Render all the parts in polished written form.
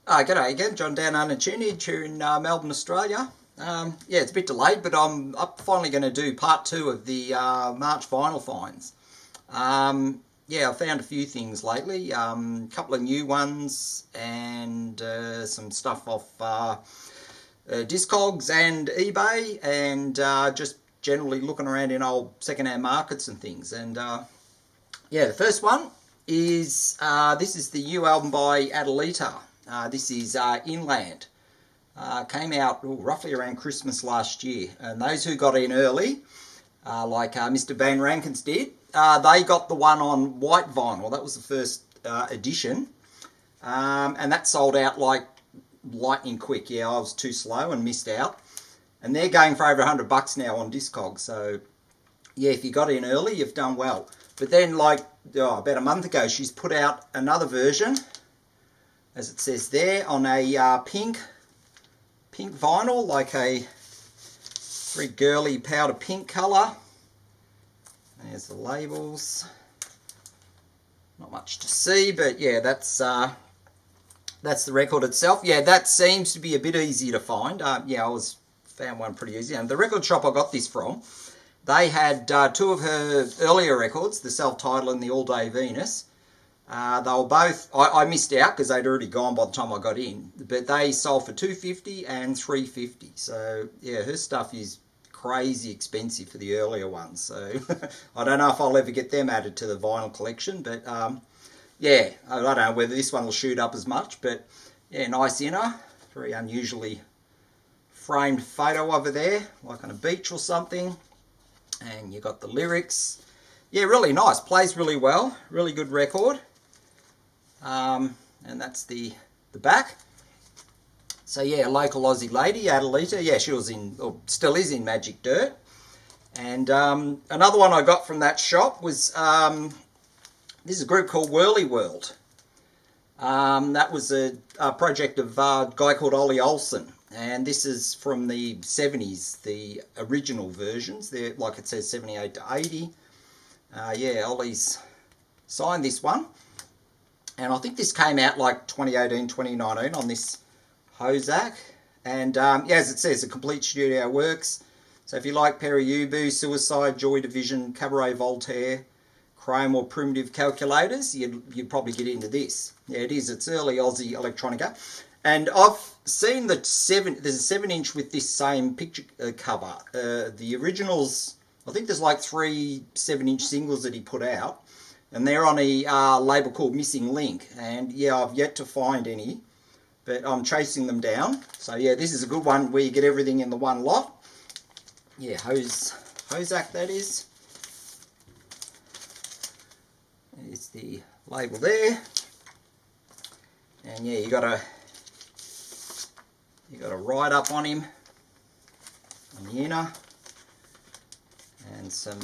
G'day again, John down under tunage here in Melbourne, Australia. Yeah, it's a bit delayed, but I'm finally going to do part 2 of the March vinyl finds. Yeah, I've found a few things lately, a couple of new ones and some stuff off Discogs and eBay, and just generally looking around in old second-hand markets and things. And yeah, the first one is, this is the new album by Adelita. This is Inland. Came out roughly around Christmas last year, and those who got in early, like Mr. Van Rankins did, they got the one on white vinyl. That was the first edition, and that sold out like lightning quick. Yeah, I was too slow and missed out, and they're going for over $100 now on Discogs. So yeah, if you got in early, you've done well. But then, like about a month ago, she's put out another version, as it says there, on a pink vinyl, like a very girly powder pink colour. There's the labels. Not much to see, but yeah, that's the record itself. Yeah, that seems to be a bit easy to find. Yeah, I found one pretty easy. And the record shop I got this from, they had 2 of her earlier records, the Self-Titled and the All Day Venus. They were both, I missed out because they'd already gone by the time I got in, but they sold for $250 and $350. So yeah, her stuff is crazy expensive for the earlier ones. So I don't know if I'll ever get them added to the vinyl collection, but yeah, I don't know whether this one will shoot up as much, but yeah, nice inner, very unusually framed photo over there, like on a beach or something, and you got the lyrics. Yeah, really nice, plays really well, really good record. And that's the back. So yeah, a local Aussie lady, Adelita. Yeah, she was in, or still is in, Magic Dirt. And another one I got from that shop was, this is a group called Whirlywirld. That was a project of a guy called Ollie Olsen. And this is from the 70s, the original versions. They're, like it says, 78 to 80. Yeah, Ollie's signed this one. And I think this came out like 2018, 2019 on this Hozak. And yeah, as it says, a complete studio works. So if you like Periubu, Suicide, Joy Division, Cabaret Voltaire, Chrome or Primitive Calculators, you'd probably get into this. Yeah, it is. It's early Aussie electronica. And I've seen there's a 7-inch with this same picture cover. The originals, I think there's like 3 7-inch singles that he put out. And they're on a label called Missing Link. And yeah, I've yet to find any, but I'm chasing them down. So yeah, this is a good one where you get everything in the one lot. Yeah, Hozak that is. There's the label there. And yeah, you got a write up on him on the inner, and some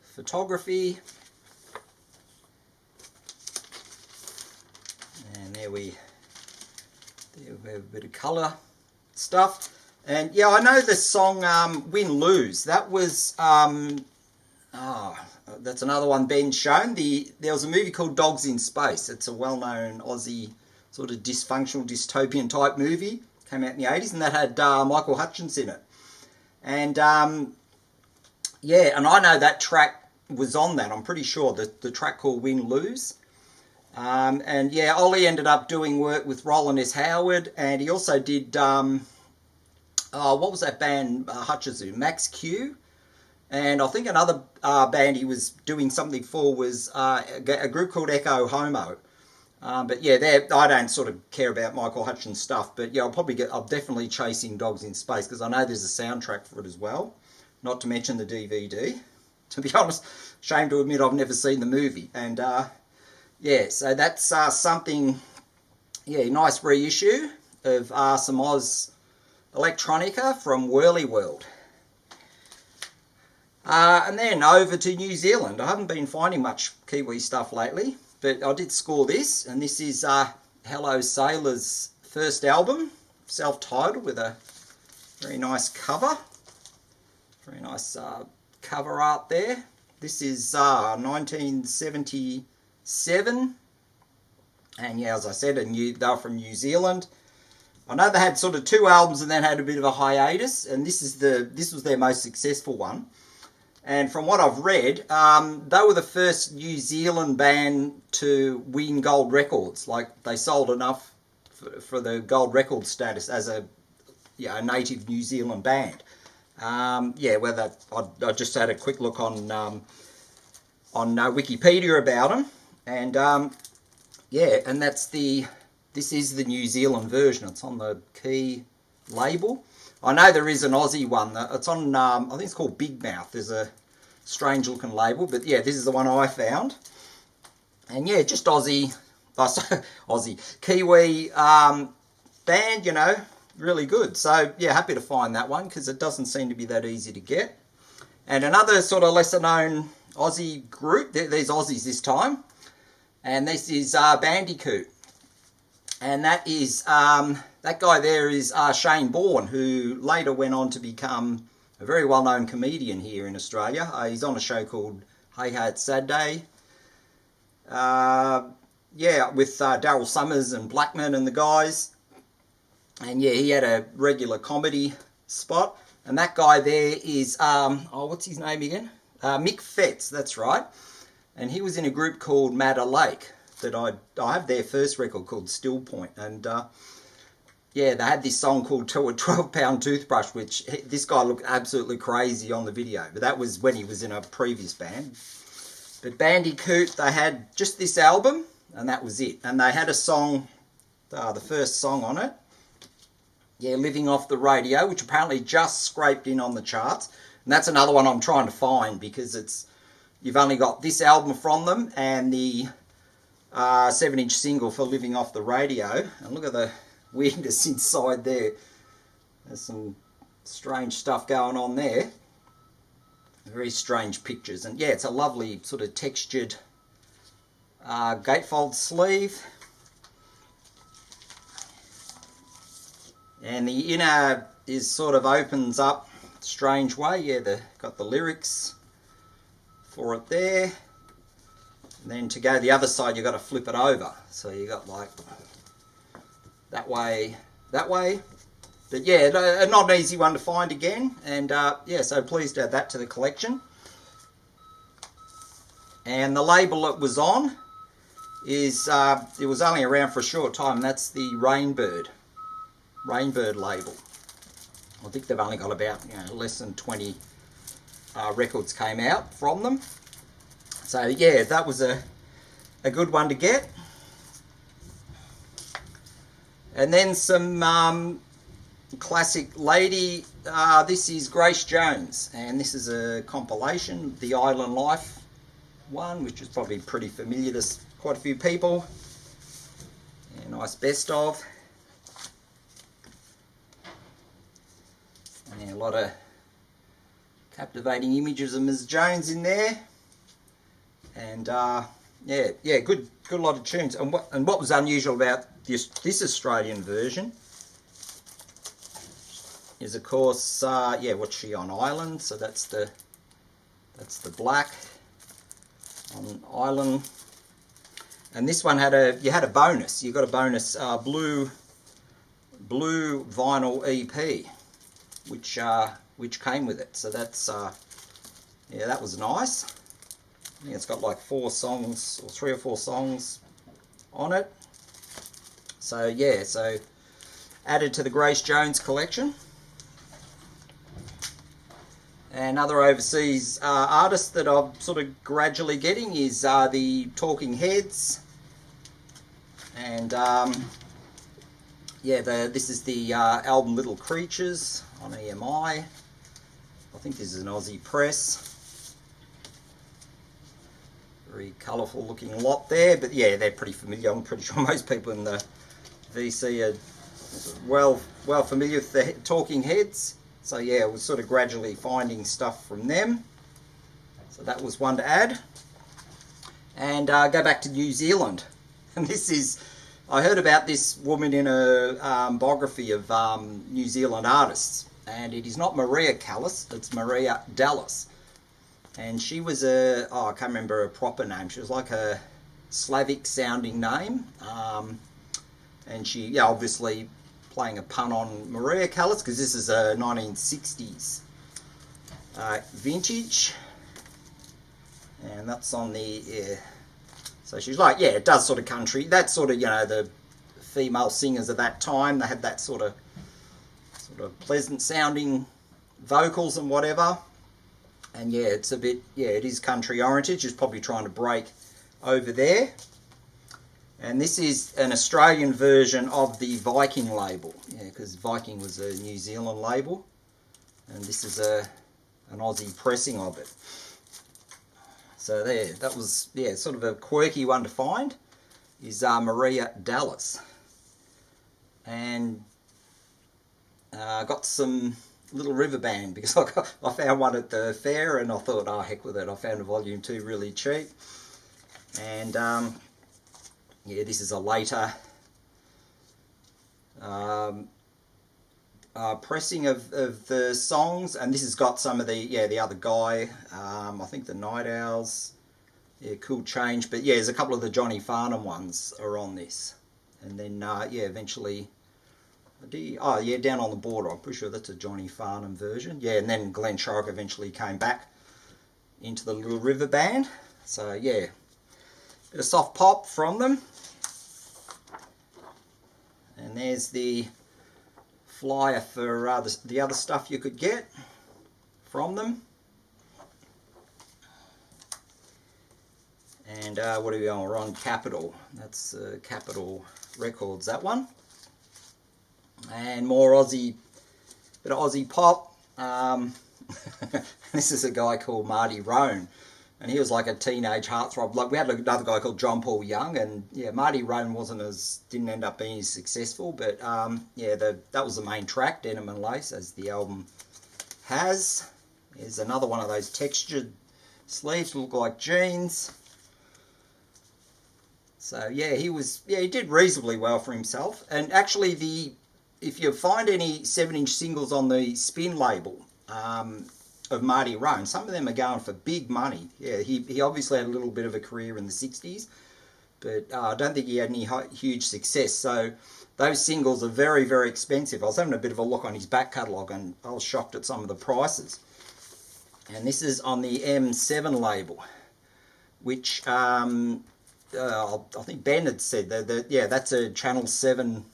photography. And there we have a bit of colour stuff. And yeah, I know the song Win Lose. That was that's another one Ben's shown. There was a movie called Dogs in Space. It's a well-known Aussie sort of dysfunctional dystopian type movie. Came out in the 80s, and that had Michael Hutchence in it. And yeah, and I know that track was on that. I'm pretty sure the track called Win Lose. And yeah, Ollie ended up doing work with Roland S. Howard, and he also did, what was that band Hutcherson, Max Q? And I think another band he was doing something for was a group called Echo Homo. But yeah, I don't sort of care about Michael Hutchence stuff, but yeah, I'm definitely chasing Dogs in Space, because I know there's a soundtrack for it as well, not to mention the DVD. To be honest, shame to admit I've never seen the movie. And yeah, so that's something, yeah, nice reissue of some Oz electronica from Whirlywirld. And then over to New Zealand. I haven't been finding much Kiwi stuff lately, but I did score this, and this is Hello Sailor's first album, self-titled, with a very nice cover. Very nice cover art there. This is 1977 And yeah, as I said, they're from New Zealand. I know they had sort of 2 albums and then had a bit of a hiatus, and this was their most successful one. And from what I've read, they were the first New Zealand band to win gold records. Like, they sold enough for the gold record status as a native New Zealand band. I just had a quick look on Wikipedia about them, and and this is the New Zealand version. It's on the Key label. I know there is an Aussie one. It's on, I think it's called Big Mouth. There's a strange looking label, but yeah, this is the one I found. And yeah, just Kiwi band, really good. So yeah, happy to find that one because it doesn't seem to be that easy to get. And another sort of lesser known Aussie group, these Aussies this time, and this is Bandicoot. And that is, that guy there is Shane Bourne, who later went on to become a very well-known comedian here in Australia. He's on a show called Hey Hey It's Saturday. With Daryl Summers and Blackman and the guys. And yeah, he had a regular comedy spot. And that guy there is, what's his name again? Mick Fetz, that's right. And he was in a group called Madder Lake that I have their first record called Still Point. And they had this song called 12-Pound Toothbrush, which this guy looked absolutely crazy on the video. But that was when he was in a previous band. But Bandicoot, they had just this album, and that was it. And they had a song, the first song on it, Living Off the Radio, which apparently just scraped in on the charts. And that's another one I'm trying to find because you've only got this album from them and the 7-inch single for Living Off the Radio. And look at the weirdness inside there. There's some strange stuff going on there. Very strange pictures. And yeah, it's a lovely sort of textured gatefold sleeve. And the inner is sort of opens up a strange way. Yeah, got the lyrics for it there. And then to go the other side, you've got to flip it over. So you got like that way. But yeah, not an easy one to find again. And so pleased to add that to the collection. And the label it was on is, it was only around for a short time. That's the Rainbird label. I think they've only got about less than 20 records came out from them. So yeah, that was a good one to get. And then some classic lady. This is Grace Jones, and this is a compilation, the Island Life one, which is probably pretty familiar to quite a few people. Yeah, nice best of. And a lot of captivating images of Ms. Jones in there. And good lot of tunes. And what was unusual about this Australian version is, of course, what's she on? Island. So that's the black on Island. And this one had a bonus. You got a bonus blue vinyl EP, which came with it. So that's that was nice. Yeah, it's got like 4 songs or 3 or 4 songs on it. So yeah, so added to the Grace Jones collection. And other overseas artists that I'm sort of gradually getting is the Talking Heads. And this is the album Little Creatures on EMI. I think this is an Aussie press. Very colourful looking lot there, but yeah, they're pretty familiar. I'm pretty sure most people in the VC are well familiar with the Talking Heads. So yeah, I was sort of gradually finding stuff from them. So that was one to add. And go back to New Zealand. And this is, I heard about this woman in a biography of New Zealand artists. And it is not Maria Callas, it's Maria Dallas. And she was I can't remember her proper name. She was like a Slavic sounding name. And she, yeah, obviously playing a pun on Maria colours, because this is a 1960s vintage. And that's on the, yeah. So she's like, yeah, it does sort of country. That's sort of, you know, the female singers of that time. They had that sort of pleasant sounding vocals and whatever. And yeah, it's a bit, yeah, it is country oriented. She's probably trying to break over there. And this is an Australian version of the Viking label. Yeah, because Viking was a New Zealand label. And this is an Aussie pressing of it. So there, that was, yeah, sort of a quirky one to find, is Maria Dallas. And got some Little River Band, because I found one at the fair and I thought, oh, heck with it. I found a volume 2 really cheap. And yeah, this is a later pressing of the songs, and this has got some of the, yeah, the other guy, I think the Night Owls, yeah, Cool Change, but yeah, there's a couple of the Johnny Farnham ones are on this. And then yeah, eventually, oh yeah, Down on the Border, I'm pretty sure that's a Johnny Farnham version. Yeah, and then Glenn Shorrock eventually came back into the Little River Band. So yeah, bit of soft pop from them. And there's the flyer for the other stuff you could get from them. And what are we on? We're on Capitol. That's Capitol Records, that one. And more Aussie, bit of Aussie pop. This is a guy called Marty Roan, and he was like a teenage heartthrob. Like, we had another guy called John Paul Young, and yeah, Marty Roan didn't end up being as successful, but yeah, that was the main track, Denim and Lace, as the album has. There's another one of those textured sleeves, look like jeans. So yeah, he did reasonably well for himself. And actually, if you find any 7-inch singles on the Spin label of Marty Roan, some of them are going for big money. Yeah, he obviously had a little bit of a career in the 60s, but I don't think he had any huge success. So those singles are very, very expensive. I was having a bit of a look on his back catalogue, and I was shocked at some of the prices. And this is on the M7 label, which I think Ben had said that yeah, that's a Channel 7.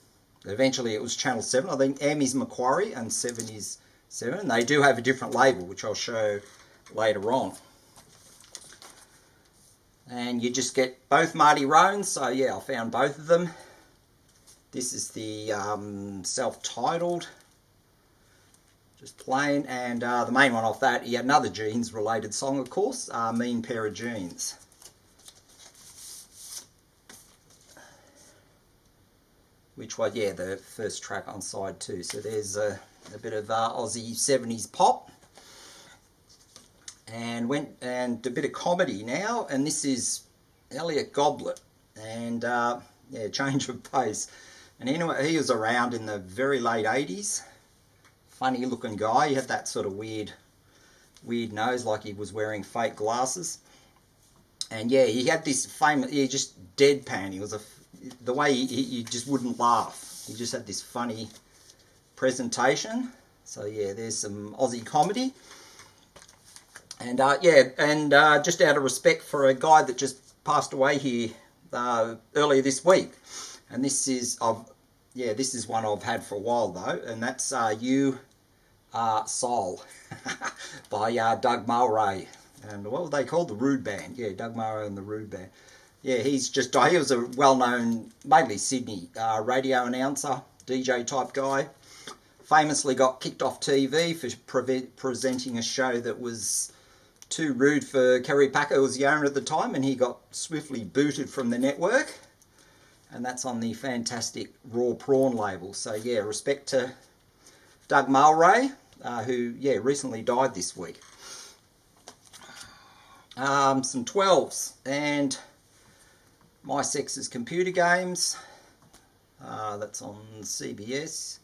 Eventually it was Channel 7. I think M is Macquarie and 7 is 7. And they do have a different label, which I'll show later on. And you just get both Marty Roans. So yeah, I found both of them. This is the self-titled, just plain. And the main one off that, he had another jeans related song, of course, Mean Pair of Jeans. Which was, yeah, the first track on side 2. So there's a bit of Aussie 70s pop. And a bit of comedy now. And this is Elliot Goblet. And yeah, change of pace. And anyway, he was around in the very late 80s. Funny looking guy. He had that sort of weird nose, like he was wearing fake glasses. And yeah, he had this famous, just deadpan. He was the way he just wouldn't laugh. He just had this funny presentation. So yeah, there's some Aussie comedy. And yeah, and just out of respect for a guy that just passed away here earlier this week. And this is one I've had for a while though, and that's You Are Soul by Doug Mulray. And what were they called? The Rude Band. Yeah, Doug Morrow and the Rude Band. Yeah, he was a well-known, mainly Sydney, radio announcer, DJ type guy. Famously got kicked off TV for presenting a show that was too rude for Kerry Packer, who was the owner at the time, and he got swiftly booted from the network. And that's on the fantastic Raw Prawn label. So yeah, respect to Doug Mulray, who yeah recently died this week. Some 12s and My Sex's Computer Games. That's on CBS.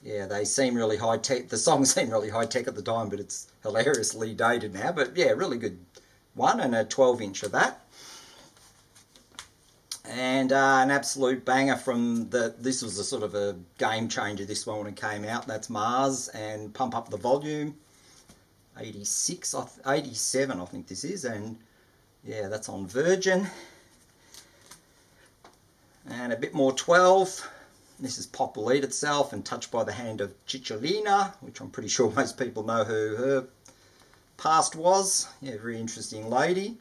Yeah, they seem really high tech. The songs seem really high tech at the time, but it's hilariously dated now. But yeah, really good one, and a 12-inch of that. And an absolute banger from this was a sort of a game changer, this one, when it came out. That's Mars and Pump Up the Volume. 86, 87 I think this is, and yeah, that's on Virgin. And a bit more 12. This is Pop Will Eat Itself and Touched by the Hand of Cicciolina, which I'm pretty sure most people know who her past was. Yeah, very interesting lady.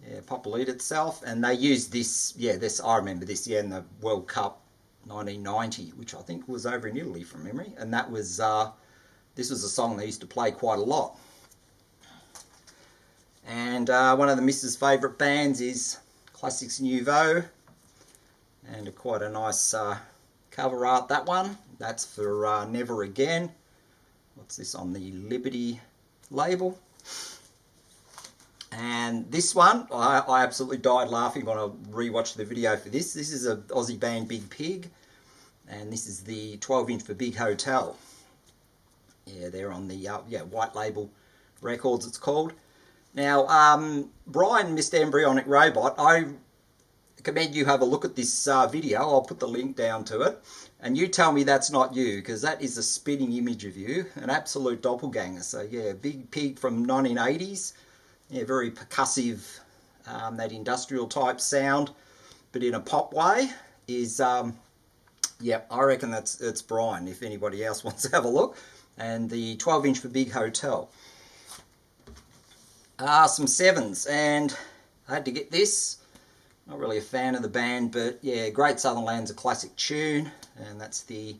Yeah, Pop Will Eat Itself. And they used this, yeah, this, I remember this, yeah, in the World Cup 1990, which I think was over in Italy from memory. And that was, this was a song they used to play quite a lot. And one of the missus' favourite bands is Classics Nouveau. And quite a nice cover art, that one. That's for Never Again. What's this, on the Liberty label? And this one, I absolutely died laughing when I rewatched the video for this. This is an Aussie band, Big Pig. And this is the 12-inch for Big Hotel. Yeah, they're on the White Label Records, it's called. Now, Brian, Mr. Embryonic Robot, I recommend you have a look at this video. I'll put the link down to it. And you tell me that's not you, because that is a spitting image of you. An absolute doppelganger. So, yeah, Big Pig from 1980s. Yeah, very percussive, that industrial type sound, but in a pop way is, yeah, I reckon it's Brian, if anybody else wants to have a look. And the 12-inch for Big Hotel. Some 7s, and I had to get this. Not really a fan of the band, but yeah, Great Southern Land's a classic tune, and that's the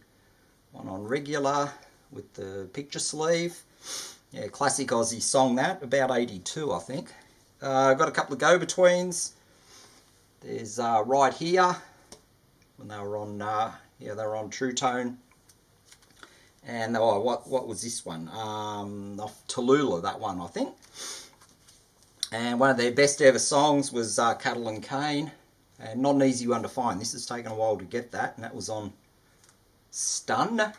one on regular with the picture sleeve. Yeah, classic Aussie song, that, about 82 I think. I've got a couple of go-betweens. There's Right Here, when they were on, yeah, they were on True Tone. And what was this one? Off Tallulah, that one I think. And one of their best ever songs was Cattle and Cane, and not an easy one to find. This has taken a while to get that, and that was on Stun,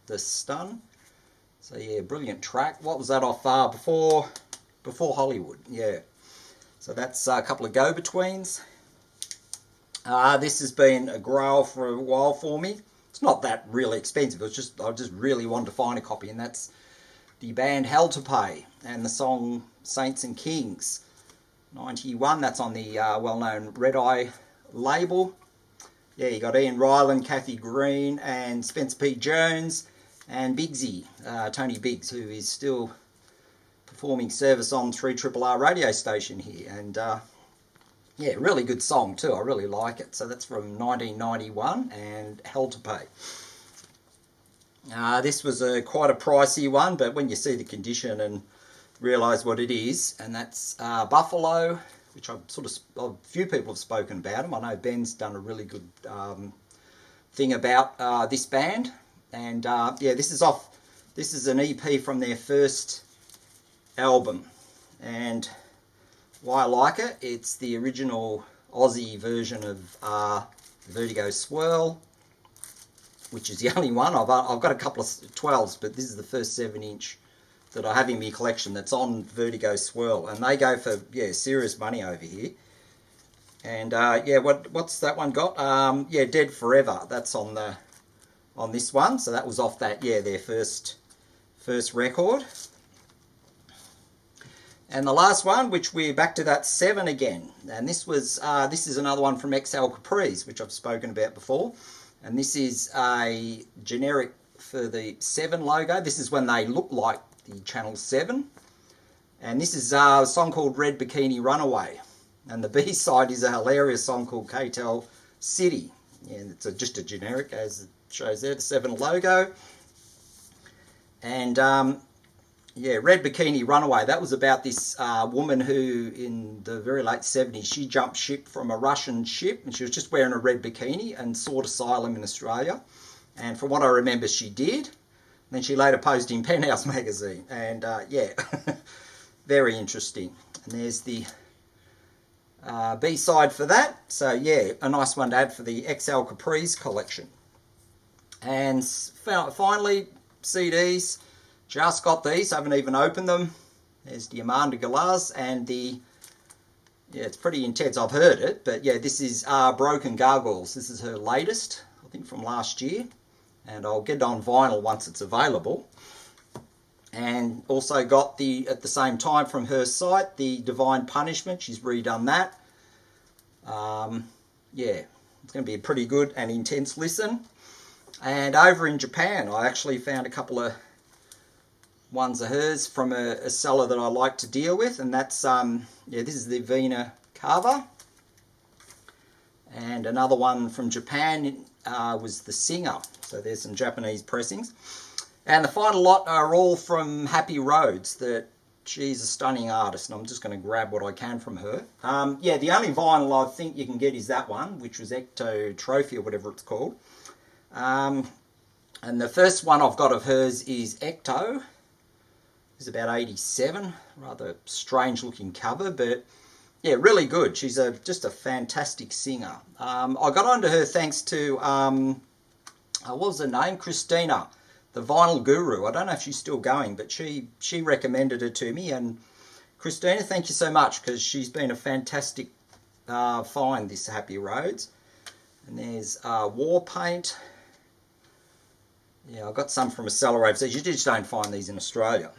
The Stun. So yeah, brilliant track. What was that off before Hollywood? Yeah. So that's a couple of go-betweens. This has been a grower for a while for me. It's not that really expensive. It's just I just really wanted to find a copy, and that's the band Hell to Pay and the song Saints and Kings. 91. That's on the well-known Red Eye label. Yeah, you got Ian Ryland, Kathy Green, and Spencer P. Jones. And Biggsy, Tony Biggs, who is still performing service on 3RRR radio station here. And yeah, really good song too. I really like it. So that's from 1991 and Hell to Pay. This was quite a pricey one, but when you see the condition and realise what it is, and that's Buffalo, which a few people have spoken about them. I know Ben's done a really good thing about this band. And yeah, this is an EP from their first album, and why I like it, it's the original Aussie version of Vertigo Swirl, which is the only one. I've got a couple of 12s, but this is the first 7-inch that I have in my collection that's on Vertigo Swirl, and they go for, yeah, serious money over here. And yeah, what's that one got? Yeah, Dead Forever, that's on this one. So that was off that, yeah, their first record. And the last one, which we're back to that 7 again, and this is another one from XL Caprice, which I've spoken about before, and this is a generic for the 7 logo. This is when they look like the Channel 7, and this is a song called Red Bikini Runaway, and the B-side is a hilarious song called KTEL City, and it's just a generic, as it shows there, the 7 logo. And yeah, Red Bikini Runaway, that was about this woman who in the very late 70s, she jumped ship from a Russian ship, and she was just wearing a red bikini and sought asylum in Australia. And from what I remember, she did. Then she later posed in Penthouse magazine, and yeah, very interesting. And there's the B-side for that. So yeah, a nice one to add for the XL Caprice collection. And finally, CDs. Just got these, haven't even opened them. There's the Amanda Galas and the Yeah, it's pretty intense. I've heard it, but yeah, this is Broken Gargoyles. This is her latest, I think from last year, and I'll get it on vinyl once it's available. And also got at the same time from her site, the Divine Punishment. She's redone that. Yeah, it's going to be a pretty good and intense listen. And over in Japan, I actually found a couple of ones of hers from a seller that I like to deal with, and that's yeah, this is the Vina Cava. And another one from Japan was the Singer. So there's some Japanese pressings. And the final lot are all from Happy Rhodes. That she's a stunning artist, and I'm just going to grab what I can from her. Yeah, the only vinyl I think you can get is that one, which was Ecto Trophy or whatever it's called. And the first one I've got of hers is Ecto. It's about 87. Rather strange looking cover, but yeah, really good. She's just a fantastic singer. I got onto her thanks to, what was her name? Christina, the vinyl guru. I don't know if she's still going, but she recommended her to me. And Christina, thank you so much, because she's been a fantastic find, this Happy Rhodes. And there's War Paint. Yeah, I got some from a seller overseas. You just don't find these in Australia.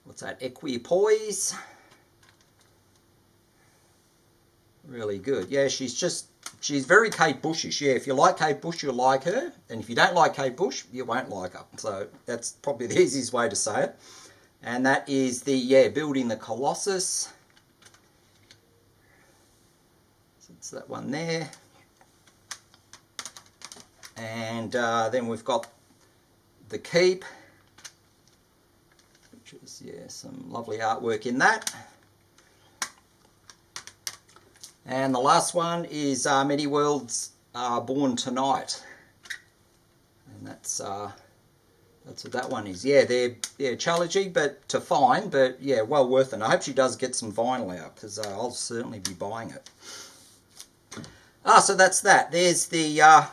What's that? Equipoise. Really good. Yeah, she's very Kate Bushish. Yeah, if you like Kate Bush, you'll like her. And if you don't like Kate Bush, you won't like her. So that's probably the easiest way to say it. And that is the, yeah, Building the Colossus. So it's that one there. And then we've got the Keep, which is, yeah, some lovely artwork in that. And the last one is MediWorld's Born Tonight. And that's what that one is. Yeah, they're challenging to find, but yeah, well worth it. I hope she does get some vinyl out, because I'll certainly be buying it. So that's that. There's the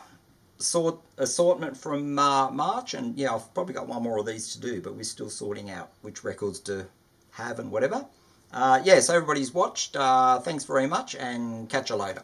assortment from March, and yeah, I've probably got one more of these to do, but we're still sorting out which records to have and whatever. Yeah, so everybody's watched. Thanks very much, and catch you later.